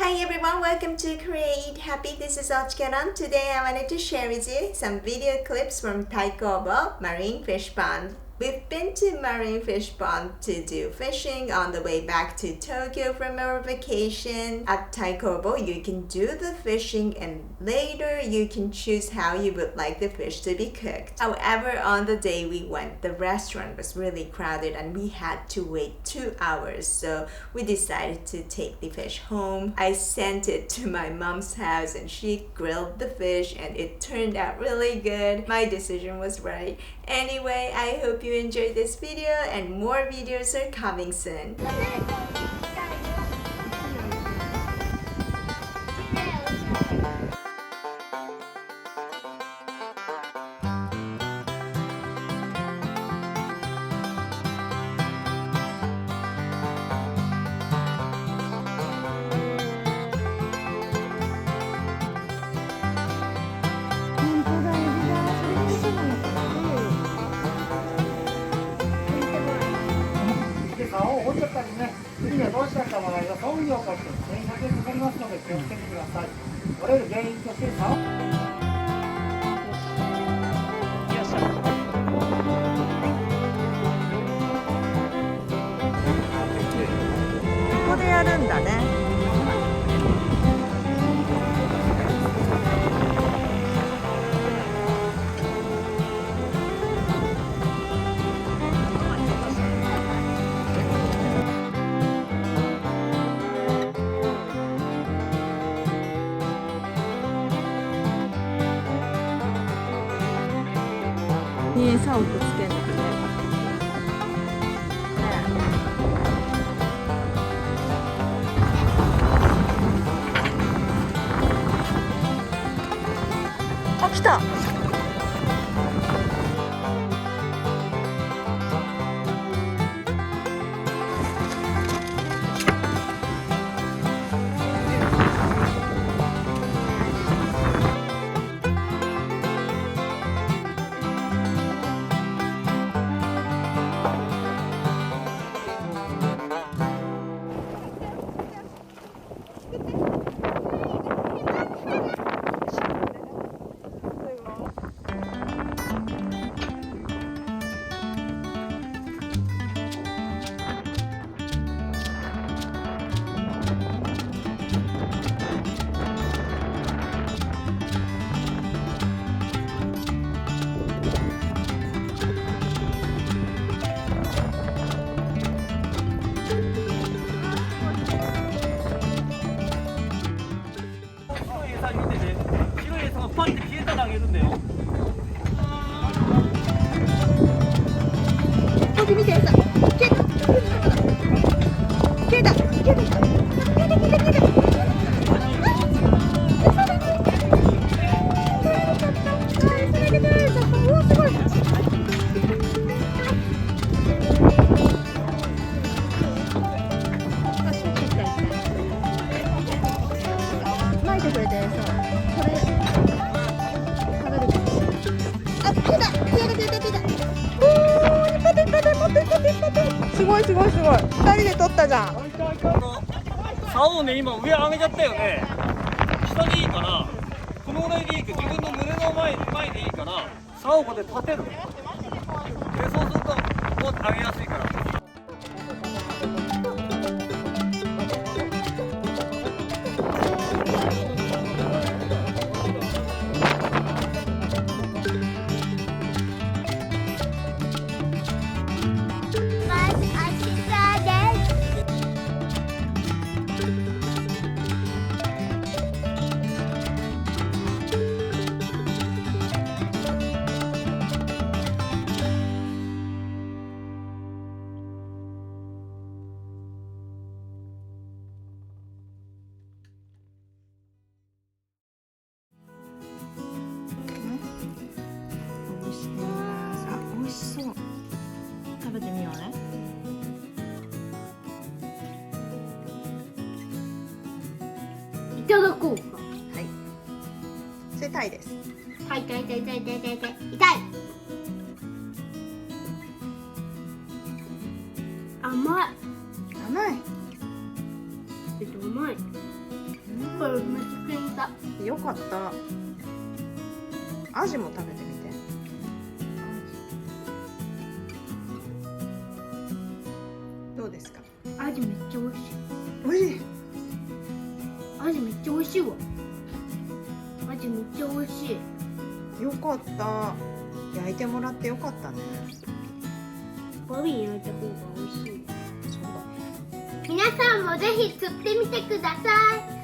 Hi everyone, welcome to Create Happy. This is OCHIKERON. Today I wanted to share with you some video clips from Taikoubou Marine Fish Pond. We've been to Marine Fish Pond to do fishing on the way back to Tokyo from our vacation. At Taikoubou, you can do the fishing and later you can choose how you would like the fish to be cooked. However, on the day we went, the restaurant was really crowded and we had to wait 2 hours. So we decided to take the fish home. I sent it to my mom's house and she grilled the fish and it turned out really good. My decision was right. Anyway, I hope you enjoyed this video and more videos are coming soon. 次はどうしちゃった場合は装備をかけて1500円かかりますので気をつけてください。折れる原因として竿をここでやるんだね。に餌をくっつけるのね。あ、来た。パンって消えたらあげるんだよ。こ見てさ、消えた。消えた。消えた。消えた。消えた。消えた。消えた。巻いてくれてさ、これ。すごいすごいすごい。2人で取ったじゃん。竿をね、今上上げちゃったよね。下でいいから、このぐらいでいいけど、自分の胸の前でいいから、竿をこうやって立てる。で、そうすると、こう上げやすいから。食べてみようね。いただこうか。はい。それタイです。はい、痛い痛い痛い痛い痛い痛い。痛い。甘い。甘い。甘い。これめっちゃ気に入った。よかった。アジも食べてみて。どうですか？アジめっちゃ美味しい。おいしい。アジめっちゃ美味しいわ。アジめっちゃ美味しい。よかった。焼いてもらってよかったね。ボビー焼いた方が美味しい。そうだね。皆さんもぜひ釣ってみてください。